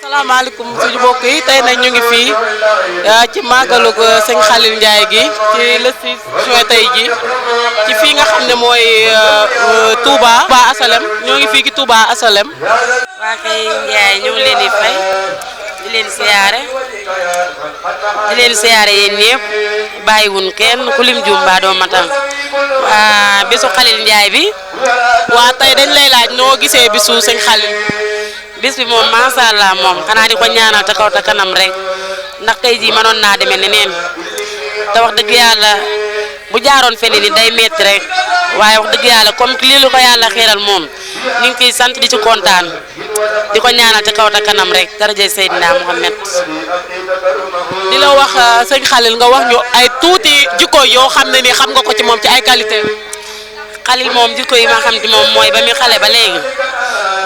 salaamaaleykum suñu mbokk yi tey nag ñu ngi fii ci màggalu sëñ Khalil Ndiaye gi ci le 6 juin tey ji ci fii nga xam ne mooy Touba Asalem ñoo ngi fii ci Touba Asalem. waa kay Ndiaye ñu ngi leen di fay di leen siyaare yéen ñëpp bàyyiwun kenn ku lim juum ba doo matam bisu Khalil Ndiaye bi. waa tey dañ lay laaj noo gisee bisu sëñ Khalil. bis bi moom macha allah moom xanaa di ko ñaanal te kaw te kanam rek ndax tey jii mënoon naa demee neneen te wax dëgg yàlla bu jaaroon feneen ni day metti rek waaye wax dëgg yàlla comme lii lu ko yàlla xéeral moom ñu ngi ciy sant di ci kontaan di ko ñaanal te kaw te kanam rek daraja Seydina Muhammad. di la wax sëñ Khalil nga wax ñu ay tuuti jikko yoo xam ne ni xam nga ko ci moom ci ay qualité. Khalil moom jikko yi ma xam ci moom mooy ba muy xale ba léegi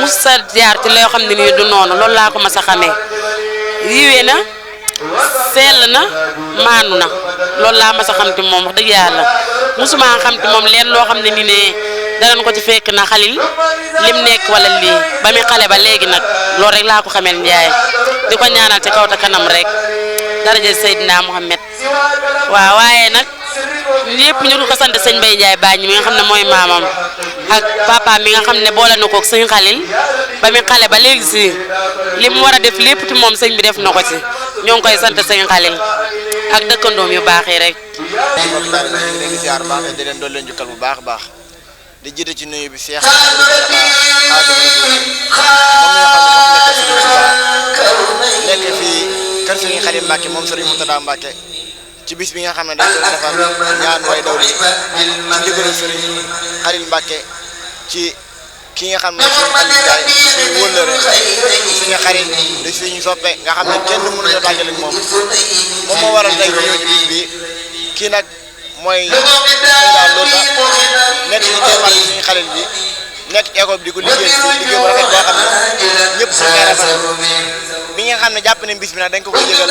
musa jaar ci loo xam ne nii du noonu loolu laa ko mas a xamee yiwee na sell na maanu na loolu laa mas a xam ci moom wax dëgg yàlla musuma xam ci moom leen loo xam ne nii ne danañ ko ci fekk na Khalil lim nekk wala lii ba muy xale ba léegi nag loolu rek laa ko xamee Ndiaye di ko ñaanal ci kaw te kanam rek daraja Seydina Muhammad waaw waaye nag ñëpp ñu ngi ko sant sëñ Mbaye Ndiaye Bañi mi nga xam ne mooy maamam ak papa mi nga xam ne boole na ko ak sëñ Khalil ba mi xale ba léegi si li mu war a def lépp ci moom sëñ bi def na ko ci ñoo ngi koy sant sëñ Khalil ak dëkkandoom yu baax yi rek. di ziar baax di leen doon leen jukkal bu baax a baax di jiite ci nuyu bi Cheikh nekk fii kër Serigne Khalil Mbacke moom Serigne Moutada Mbacke ci bis bi nga xam ne dañ ko defal ñaan way daw li ci ndigalu Serigne Khalil Mbacke ci ki nga xam ne Serigne Khalil Ndiaye suñu wëllëre suñu xarit di suñu soppe nga xam ne kenn mënu ñu tàggale ak moom moo waral tey ñu ñëw ci bis bi kii nag mooy daal loolu nekk ci teemal suñu xarit bi nekk ci école bi di ko liggéey ci liggéey bu rafet boo xam ne ñëpp su koy rafet bi nga xam ne jàpp ne bis bi nag dañ ko yëgal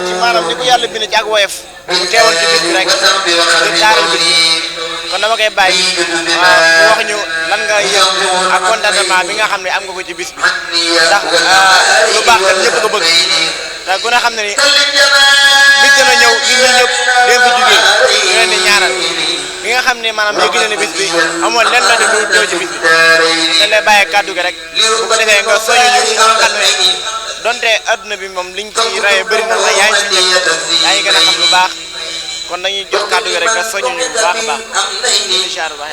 ci maanaam ni ko yàlla bind ci ak woyof mu teewoon ci bis bi rek di taaral bis bi kon dama koy bàyyi mu wax ñu lan nga yëg ak contentement bi nga xam ne am nga ko ci bis bi ndax lu baax kat ñëpp ko bëgg te ku ne xam ne ni bis dina ñëw ñun ñi ñëpp dem fi jugee ñu leen di ñaanal bi nga xam ne maanaam yëg na ne bis bi amoon lenn la def lu ñëw ci bis bi dañ lay bàyyi kàddu gi rek bu ko defee nga soñu ñu nga xam ne donte adduna bi moom liñ ci rayee bëri na la yaa ngi ci nekk yaa ngi gën a xam lu baax kon dañuy jox kàddu gi rek nga soñu ñu bu baax a baax incha allah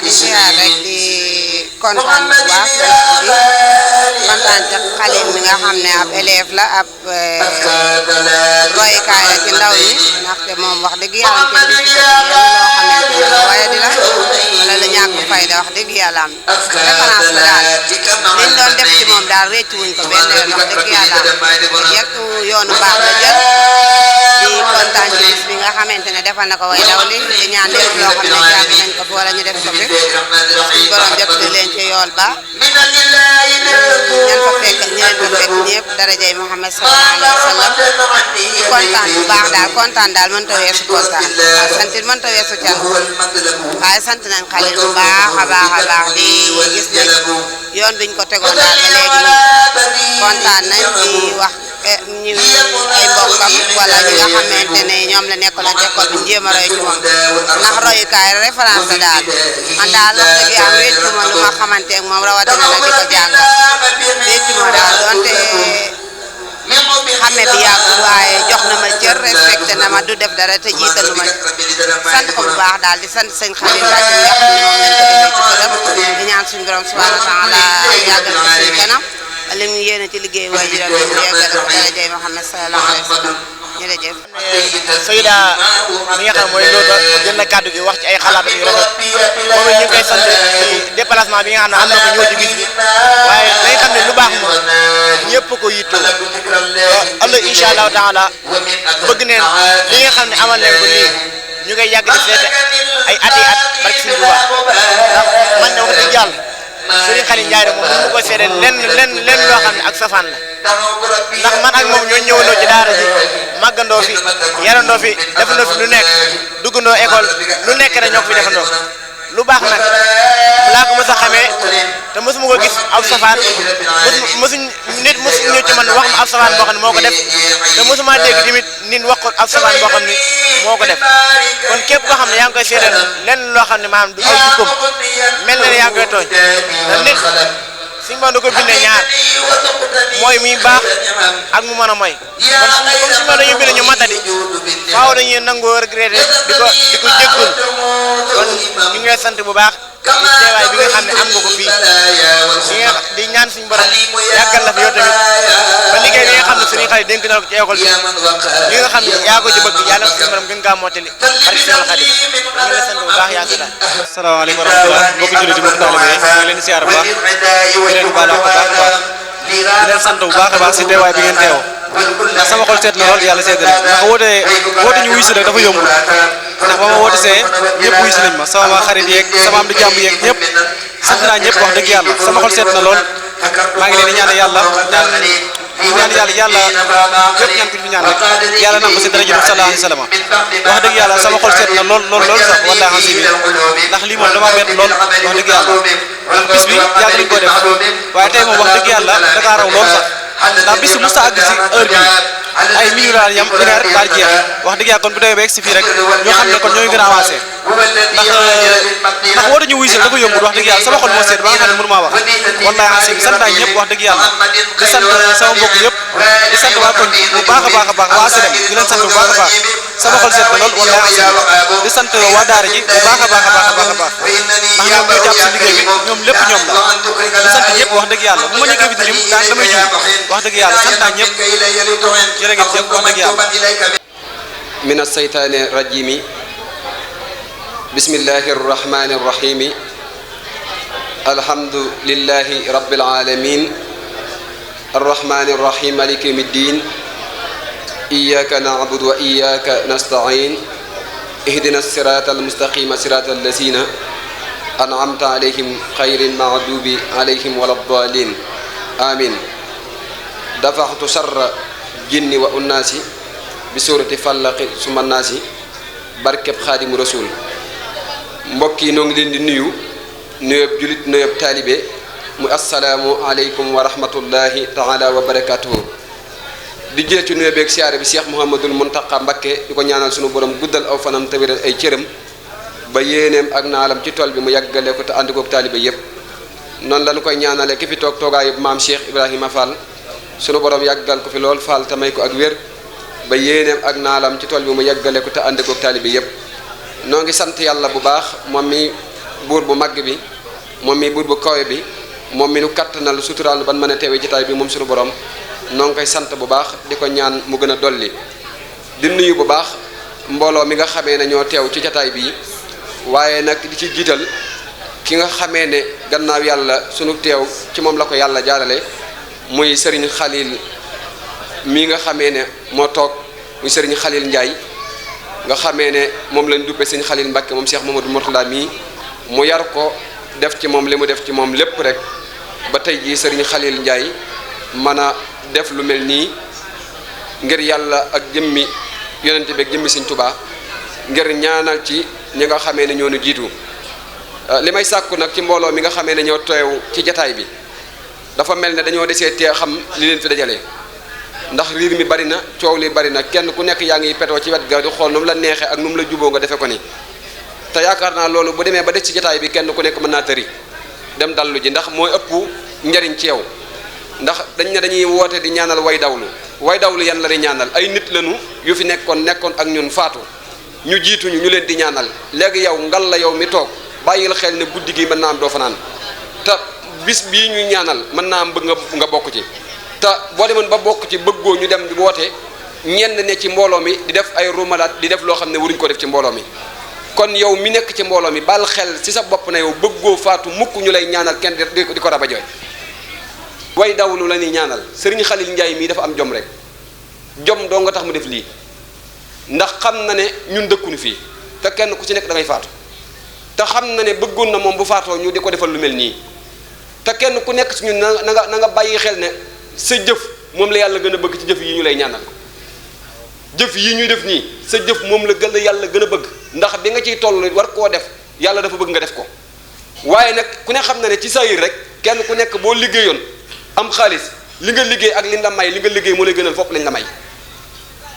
di siyaar rek di kontaan bu baax kontaan ci Khalil mi nga xam ne ab élève la ab royukaay la ci ndaw ñi ndaxte moom wax dëgg yàlla kenn du ci loo xamante ne lu waaye di la wala lu ñàkk fayda wax dëgg yàlla am référence la daal liñ doon def ci moom daal réccu wuñ ko benn yoon wax dëgg yàlla yekk yoonu baax la jël di kontaan ci bis bi nga xamante ne defal na ko way daw li di ñaan lépp loo xam ne jàng nañ ko fi wala ñu def ko fi suñu borom jot leen ci yool ba ñan fa fekk ñeneen fa fekk ñëpp darajay Muhammad sallallahu alayhi wa sallam di kontaan bu baax daal kontaan daal mënta weesu kontaan waaw sant it mënta weesu can waaye sant nañ Khalil bu baax a baax di gis nañ yoon biñ ko tegoon daal ba léegi moom kontaan nañ di wax ñu ay mbokkam wala ñi nga xamante ne ñoom la nekkoon ak école bi jéem a roy ci moom ndax royukaay référence la daal man daal wax dëgg yàlla wéccu ma lu ma xamante ak moom rawatina nag di ko jàngal wéccu ma daal donte xame bi yàggul waaye jox na ma cër respecté na ma du def dara te jiitalu ma sant ko bu baax daal di sant sëñ Khalil Mbacke mi nga xam ne moom lañ ko defee ci këram di ñaan suñu borom subhanahu wa taala yàggal ko suñu kanam li mu yéene ci liggéey waajuram bi mu yeggal ko darajay Muhammad sallallahu alayhi wa sallam jërëjëf. Seyda mi nga xam mooy loolu jël na kàddu gi wax ci ay xalaat yu rafet moom it ñu ngi koy sant ci déplacement bi nga xam ne am na ko ñëw ci bis bi waaye dañ xam ne lu baax moom ñëpp ko yittoo ëllëg incha allahu taala bëgg neen li nga xam ne amal nañ ko nii ñu koy yàgg di seete ay at yi at barke suñu Tuubaa ndax man ne wax dëgg yàlla Serigne Khalil Ndiaye moom mënu ma ko seede lenn loo xam ne ak safaan la ndax man ak moom ñoo ñëwandoo ci daara ji màggandoo fi yarandoo fi defandoo fi lu nekk duggandoo école lu nekk rek ñoo ko fi defandoo lu baax nag laa ko mës a xamee te mësuma ko gis aw safaan mësuñ nit mësuñ ñëw ci man wax ma ab safaan boo xam ne moo ko def te mësuma dégg tamit nit wax ko ab safaan boo xam ne moo ko def kon képp koo xam ne yaa ngi koy seedeel lenn loo xam ne maanaam du ay jikkoom mel na ne yaa ngi koy tooñ te nit suñu mën da ko bindee ñaar mooy muy baax ak mu mën a moy kon comme suñu mën dañuy bind ñu matadi faaw dañuy nangoo regretté di ko jéggul kon ñu ngi lay sant bu baax ci teewaay bi nga xam ne am nga ko fii di ñaan suñu borom yàggal la fi yow tamit ba liggéey bi nga xam ne suñuy xale dénk na ko ci école bi li nga xam ne yaa ko ci bëgg yàlla suñu borom gën kaa mottali barke suñu xale ñu ngi lay sant bu baax yaa ngi daal. asalaamaaleykum wa rahmatulah mbokki jullit yi mbokki taalibe yi ñu ngi leen di siyaar bu baax di leen baal wax bu baax a baax di leen sant bu baax a baax si teewaay bi ngeen teew ndax sama xol seet na lool yàlla seet na ndax woote ñu wuy si rek dafa yombul ndax ba ma woote see ñëpp wuy si nañ ma sama xarit yeeg sama am di jàmm yeeg ñëpp sant naa ñëpp wax dëgg yàlla sama xol seet na lool maa ngi leen di ñaan yàlla yàlla bépp ñaan ku fi ñaan rek yàlla nangu si daraja sallallahu alayhi wa sallam wax dëgg yàlla sama xol seet na lool sax wallaahi xam si bi ndax lii moom dama bett lool wax dëgg yàlla ndax bis bi yàgg nañ ko def waaye tey moom wax dëgg yàlla dakaa raw lool sax ndax bis musta àgg si heure bi ay minutes daal yam une heure daal jeex wax dëgg yàlla kon bu demee ba egg si fii rek ñoo xam ne kon ñooy gën a avancé ndax woote ñu wuy si dafa yombul wax dëgg yàlla sama xol moo seet ba nga xam ne mënu maa wax wallaahi xam si bi sant naa ñëpp wax dëgg yàlla di sant sama mbokk yëpp di sant waa koñ bu baax a baax a baax waa Sedem di leen sant bu baax a baax sama xol seet na lool wallaahi xam si di sant waa daara ji bu baax a baax a baax a baax a baax ndax ñoom ñoo jàpp si liggéey bi ñoom lépp ñoom la di sant ñëpp wax dëgg yàlla bu ma nekkee fi di lim daan damay juum wax dëgg yàlla sant naa ñëpp jërë ngeen jëf wax dëgg yàlla min as-saytaani rajiimi bismillahi arrahmani arrahimi alhamdulillahi rabbil alamin arrahmani arrahim maliki yawmi ddin iyyaka na'budu wa iyyaka nasta'in ihdina as-sirata al-mustaqima sirata allazina an'amta alayhim ghayril maghdubi alayhim waladdallin amin dafa'tu sharra jinni wa unnaasi bi suurati fallaqi suma naasi barkeb xaadimu rasul mbokk yi noo ngi leen di nuyu nuyëb julit nuyëb taalibe mu assalaamu aleykum wa rahmatullahi taala wa barakatuhu di jël ci nuyëb beeg siyaare bi Cheikh Mouhamadul Muntaqa Mbakke di ko ñaanal sunu borom guddal aw fanam te wéral ay cëram ba yéeneem ak naalam ci tool bi mu yàggale ko te ànd koog taalibe yépp noonu lañu koy ñaanale ki fi toog toogaayub maam Cheikh Ibrahima Fall sunu borom yàggal ko fi lool Fall te may ko ak wér ba yéeneem ak naalam ci tool bi mu yàggale ko te ànd koog taalibe yépp noo ngi sant yàlla bu baax moom mi buur bu màgg bi moom mi buur bu kawe bi moom mi nu kattanal suturaal ban mën a teewee jotaay bi moom suñu borom noo ngi koy sant bu baax di ko ñaan mu gën a dolli di nuyu bu baax mbooloo mi nga xamee ne ñoo teew ci jotaay bi waaye nag di ci jiital ki nga xamee ne gannaaw yàlla sunu teew ci moom la ko yàlla jaarale muy Serigne Khalil mi nga xamee ne moo toog muy Serigne Khalil Ndiaye nga xamee ne moom lañ duppe Serigne Khalil Mbacké moom Cheikh Mamadou Mourtada mii mu yar ko def ci moom li mu def ci moom lépp rek ba tey jii Serigne Khalil Ndiaye mën a def lu mel nii ngir yàlla ak jëmmi yonente bi ak jëmmi Serigne Touba ngir ñaanal ci ñi nga xamee ne ñoo nu jiitu li may sàkku nag ci mbooloo mi nga xamee ne ñoo teew ci jataay bi dafa mel ne dañoo desee tee xam li leen fi dajale ndax riir mi bari na coow li bari na kenn ku nekk yaa ngi petoo ci wet ga di xool nu mu la neexee ak nu mu la juboo nga defe ko ni te yaakaar naa loolu bu demee ba des ci jataay bi kenn ku nekk mën naa tëri dem dallu ji ndax mooy ëpp njariñ ci yow ndax dañ ne dañuy woote di ñaanal way dawlu yan la di ñaanal ay nit lañu yu fi nekkoon ak ñun faatu ñu jiituñu ñu leen di ñaanal léegi yow ngal la yow mi toog bàyyil xel ne guddi gi mën naa am doo fanaan te bis bii ñuy ñaanal mën naa am bëgg nga bokk ci te boo demoon ba bokk ci bëggoo ñu dem di woote ñenn ne ci mbooloo mi di def ay rumalaat di def loo xam ne waruñ ko def ci mbooloo mi kon yow mi nekk ci mbooloo mi bal xel ci sa bopp na yow bëggoo faatu mukk ñu lay ñaanal kenn di ko raba jooy way dawlu la ñuy ñaanal Serigne Khalil Ndiaye mii dafa am jom rek jom doo nga tax mu def lii ndax xam na ne ñun dëkkuñu fii te kenn ku ci nekk da ngay faatu te xam na ne bëggoon na moom bu faatoo ñu di ko defal lu mel nii te kenn ku nekk ci ñun na nga bàyyi xel ne sa jëf moom la yàlla gën a bëgg ci jëf yi ñu lay ñaanal jëf yi ñuy def nii sa jëf moom la yàlla gën a bëgg ndax bi nga ciy toll war koo def yàlla dafa bëgg nga def ko waaye nag ku ne xam na ne ci sayir rek kenn ku nekk boo liggéeyoon am xaalis li nga liggéey ak liñ la may li nga liggéey moo lay gënal fopp lañ la may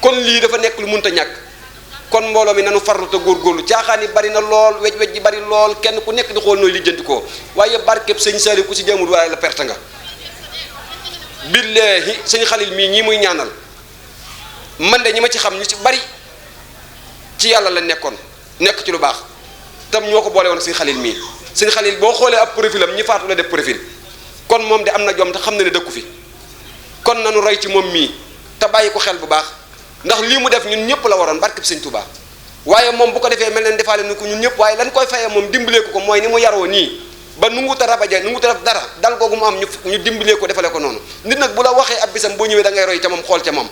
kon lii dafa nekk lu munta ñàkk kon mbooloo mi nanu farlu te góorgóorlu caaxaan yi bari na lool wej ji bari lool kenn ku nekk di xool nooy lijjanti ko waaye barkeb sëñ Saliou ku si jëmul waaye la perte nga billaahi sëñ Xalil mii ñii muy ñaanal man de ñi ma ci xam ñu ci bari ci yàlla la nekkoon nekk ci lu baax tam ñoo ko boole woon sëñ Xalil mii sëñ Xalil boo xoolee ab profil am ñi faatu la def profil kon moom de am na jom te xam na ne dëkku fi kon nanu roy ci moom mii te bàyyi ko xel bu baax ndax lii mu def ñun ñëpp la waroon barkeb sëñ Touba waaye moom bu ko defee mel leen defaale ni ko ñun ñëpp waaye lan koy fayee moom dimbalee ko mooy ni mu yaroo nii ba nu nguta rabaje nu nguta def dara dal googu mu am ñu dimbalee ko defale ko noonu nit nag bu la waxee ab bisam boo ñëwee da ngay roy ca moom xool ca moom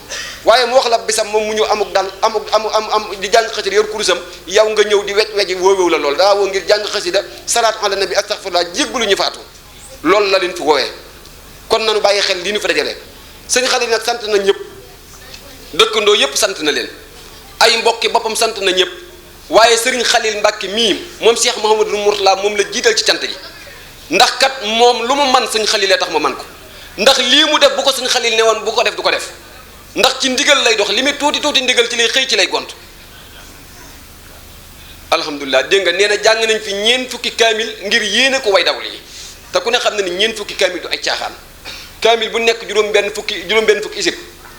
waaye mu wax la bisam moom mu ñëw amuk dal am di jàng xasida yor kurusam yow nga ñëw di weji wóowewu la loolu daa woo ngir jàng xasida salaatu ala nabi astaghfirullah jéggalu ñu faatu loolu la leen fi woowee kon nanu bàyyi xel lii ñu fa dajale sëñ Xalil nag sant na ñëpp dëkkandoo yëpp sant na leen ay mbokki boppam sant na ñëpp waaye sëriñ Xalil Mbàkke mii moom Cheikh Mouhamadou Mourtala moom la jiital ci cant gi ndax kat moom lu mu man sëñ Xalilee tax ma man ko ndax lii mu def bu ko sëñ Xalil ne woon bu ko def du ko def ndax ci ndigal lay dox li muy tuuti tuuti ndigal ci lay xëy ci lay gont alhamdulilah dégg nga nee na jàng nañ fi ñeent fukki kaamil ngir yéene ko way dawul yi te ku ne xam na ni ñeent fukki kaamil du ay caaxaan kaamil bu nekk juróom-benn fukki isib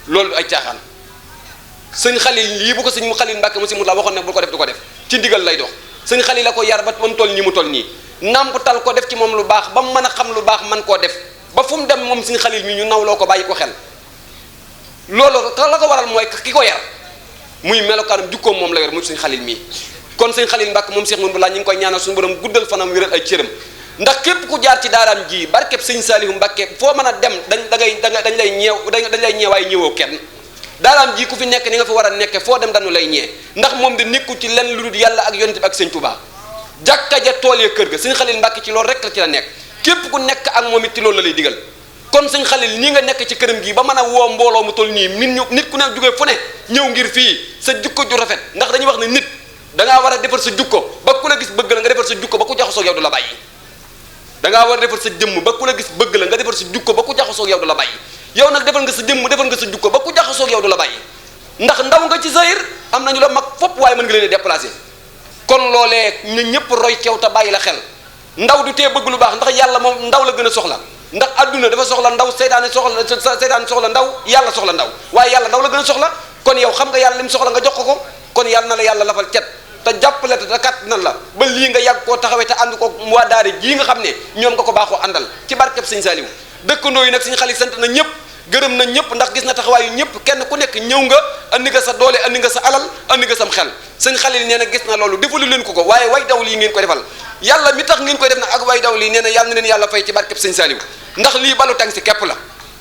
loolu du ay caaxaan sëñ Xalil lii bu ko sëñ Xalil Mbàkke mu si mu la waxoon ne bu ko def du ko def ci ndigal lay dox sëñ Xalil la ko yar ba mu toll nii mu toll nii nàmpatal ko def ci moom lu baax ba mu mën a xam lu baax man koo def ba fu mu dem moom sëñ Xalil mi ñu nawloo ko bàyyi ko xel loolu te la ko waral mooy ki ko yar muy melokaanam jukkoom moom la yor muy sëñ Xalil mii kon sëñ Xalil Mbàkke moom Cheikh Mourou Bala ñu ngi koy ñaanal suñu borom guddal fanam wéral ay cëram ndax képp ku jaar ci daaraam ji barkeb sëñ Saliou Mbàkke foo mën a dem dañ lay ñeewaay ñëwoo kenn daaraam ji ku fi nekk ni nga fi war a nekke foo dem dañu lay ñee ndax moom de nekku ci lenn lu dul yàlla ak yonent bi ak sëñ Touba jàkka ja tool ya kër ga sëñ Xalil Mbàkke ci loolu rek la ci la nekk képp ku nekk ak moom it ci loolu la lay digal kon sëñ Xalil nii nga nekk ci këram gi ba mën a woo mbooloo mu toll nii nit ku ne jógee fu ne ñëw ngir fii sa jukko ju rafet ndax dañuy wax ne nit dangaa war a defar sa jukko ba ku la gis bëgg la nga defar sa jukko ba ku jaxasoo yow du la bàyyi dangaa war a defar sa jëmm ba ku la gis bëgg la nga defar sa jukko ba ku jaxasoo yow du la bàyyi yow nag defal nga sa jëmm defal nga sa jukko ba ku jaxasoo yow du la bàyyi ndax ndaw nga ci zahir am nañu la mag fopp waaye mën nga leen déplacer kon loolee ñu ñëpp roy ceew te bàyyi la xel ndaw du tee bëgg lu baax ndax yàlla moom ndaw la gën a soxla ndax adduna dafa soxla ndaw seytaane soxla ndaw yàlla soxla ndaw waaye yàlla ndaw la gën a soxla kon yow xam nga yàlla lim soxla nga jox ko kon yàlla na la yàlla lafal cet te jàppale te kat nan la ba lii nga yàgg koo taxawee te ànd ko waa daara jii nga xam ne ñoom nga ko baaxoo àndal ci barkeb sëñ Saliou dëkkandoo yi nag sëñ Xalil sant na ñëpp gërëm na ñëpp ndax gis na taxawaayu ñëpp kenn ku nekk ñëw nga andi nga sa doole andi nga sa alal andi nga sam xel sëñ Xalil nee na gis na loolu defalu leen ko waaye way daw lii ngeen ko defal yàlla mi tax ngeen koy def nag ak way daw lii nee na yàlla na leen yàlla fay ci barkeb sëñ Saliou ndax lii balu tang si képp la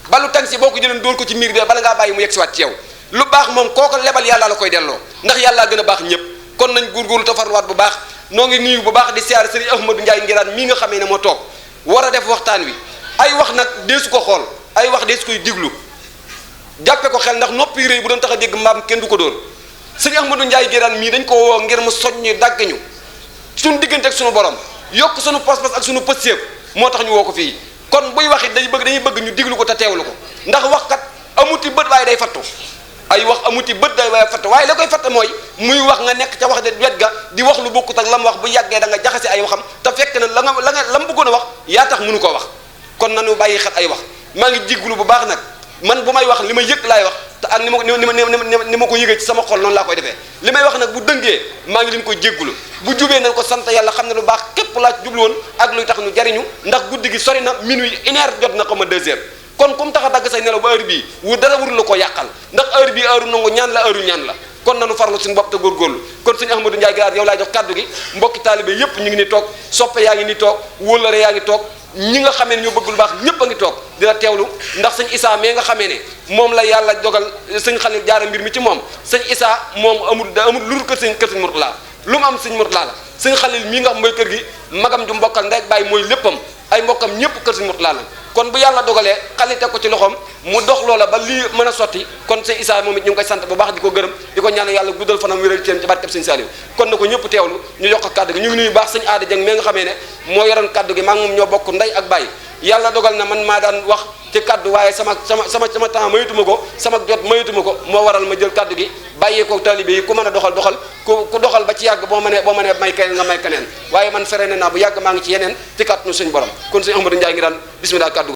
balu tang si boo ko jëleen dóor ko ci miir bi bala ngaa bàyyi mu yegg si waat ci yow lu baax moom kooko lebal yàlla la koy delloo ndax yàllaa gën a baax ñëpp kon nañ góorgóorlu te farluwaat bu baax noo ngi nuyu bu baax di siyaare sëriñ Ahmadou Ndiaye Ngiraan mii nga xamee ne moo toog war a def waxtaan wi ay wax nag deesu ko xool ay wax deesu koy diglu jàppe ko xel ndax noppi réy bu doon tax a dégg mbaam kenn du ko dóor sëriñ Ahmadou Ndiaye Ngiraan mii dañ ko woo ngir mu soññi dàgg ñu suñu diggante ak suñu borom yokk suñu pas-pas ak suñu pëstéef moo tax ñu woo ko fii kon buy wax it dañuy bëgg ñu diglu ko te teewlu ko ndax waxkat amuti bët waaye day fattu ay wax amuti bët day waaye fatt waaye la koy fatt mooy muy wax nga nekk ca wax de wet ga di wax lu bokkut ak la mu wax bu yàggee da nga jaxase ay waxam te fekk na la mu bëggoon a wax yaa tax mënu koo wax kon nanu bàyyi xel ay wax maa ngi jéggulu bu baax nag man bu may wax li ma yëg laay wax te ak ni ma ko yëgee ci sama xol noonu laa koy defee li may wax nag bu dëngee maa ngi leen koy jéggulu bu jubee nañ ko sant yàlla xam ne lu baax képp laa ci jublu woon ak luy tax nu jariñu ndax guddi gi sori na minuit 1h jot na ko ma 2h kon comme tax a dagg say nelaw ba heure bii dara wurul la ko yàqal ndax heure bii heure nangu ñaan la heure ñaan la kon nanu farlu suñu bopp te góorgóorlu kon sëñ Ahmadou Ndiaye Ngiraan yow laay jox kàddu gi mbokki taalibe yépp ñu ngi ni toog soppe yaa ngi ni toog wóllare yaa ngi toog ñi nga xamee ne ñoo bëgg lu baax ñëpp a ngi toog dina teewlu ndax sëñ Issa mais nga xamee ne moom la yàlla dogal sëñ Xalil jaara mbir mi ci moom sëñ Issa moom amul lu dul kër sëñ Mourtala lu mu am sëñ Mourtala la sëñ Xalil mii nga xam mooy kër gi magam ju mbokkal ndey ak baay mooy léppam ay mbokkam ñëpp kër sëñ Murtala la kon bu yàlla dogalee xale teg ko ci loxoom mu dox loola ba lii mën a sotti kon sëñ Issa moom it ñu ngi koy sant bu baax di ko gërëm di ko ñaanal yàlla guddal fanam wéral ci barkeb sëñ Saliou kon na ko ñëpp teewlu ñu jox ko kaddu gi ñu ngi nuyu baax sëñ Aada Jeng mi nga xamee ne moo yoroon kaddu gi maa ngi moom ñoo bokk ndey ak bàyyi yàlla dogal na man maa daan wax ci kaddu waaye sama temps mayituma ko sama jot mayituma ko moo waral ma jël kaddu gi bàyyee ko taalibe yi ku mën a doxal ku doxal ba ci yàgg boo mënee may keneen nga may keneen waaye man fere ne naa bu yàgg maa ngi ci yeneen ci kàttanu suñu borom kon sëñ Ahmadou Ndiaye ngi daan bismillah kaddu